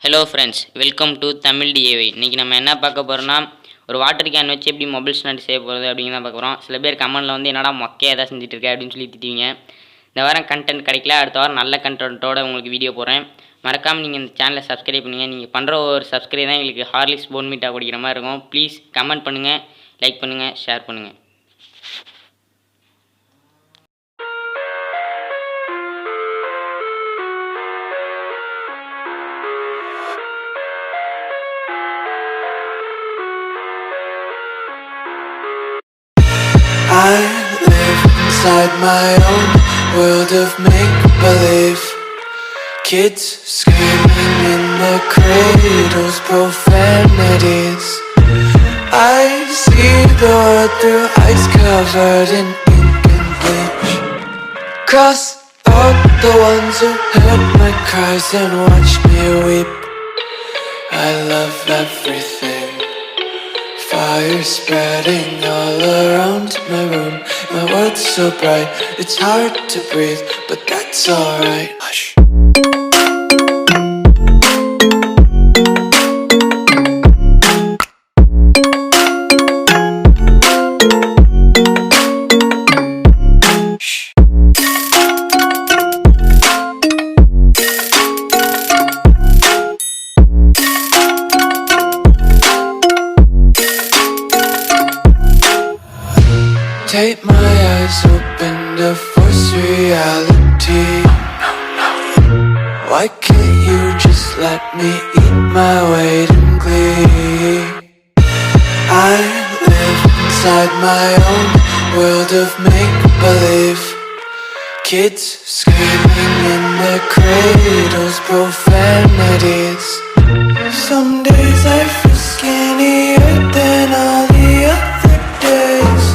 Hello friends, welcome to Tamil டிஏவை. இன்றைக்கி நம்ம என்ன பார்க்க போகிறோம்னா, ஒரு வாட்டர் கேன் வச்சு எப்படி மொபைல் ஸ்டாண்ட் செய்ய போகிறது அப்படிங்கிற தான் பார்க்க போகிறோம். சில பேர் கமெண்டில் வந்து என்னடா மொக்கையாக எதாவது செஞ்சுட்டு இருக்க அப்படின்னு சொல்லி திட்டுவீங்க. இந்த வாரம் கண்டென்ட் கிடைக்கல, அடுத்த வாரம் நல்ல கண்டென்ட்டோட உங்களுக்கு வீடியோ போடுறேன். மறக்காமல் நீங்கள் இந்த சேனலை சப்ஸ்கிரைப் பண்ணுங்கள். நீங்கள் பண்ணுற ஒரு சப்ஸ்கிரைப் தான் எங்களுக்கு ஹார்லிக்ஸ் போன்மீட்டா குடிக்கிற மாதிரி இருக்கும். ப்ளீஸ் கமெண்ட் பண்ணுங்கள், லைக் பண்ணுங்கள், ஷேர் பண்ணுங்கள். I live inside my own world of make-believe. Kids screaming in their cradles, profanities. I see the world through ice covered in ink and bleach. Cross out the ones who heard my cries and watched me weep. I love everything. Fire spreading all around my room. My world's so bright, it's hard to breathe, but that's alright. Hush. Tape my eyes open to force reality. Why can't you just let me eat my weight in glee? I live inside my own world of make-believe. Kids screaming in their cradles, profanities. Some days I feel skinnier than all the other days.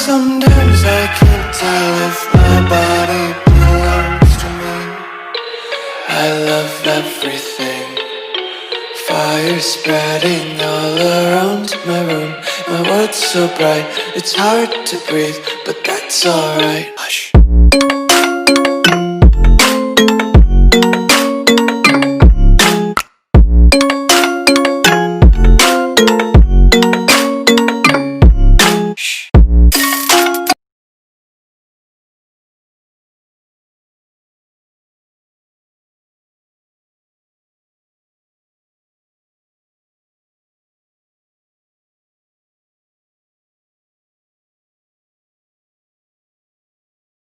Sometimes I can't tell if my body belongs to me. I love everything. Fire spreading all around my room. My world's so bright, it's hard to breathe, but that's alright. Hush.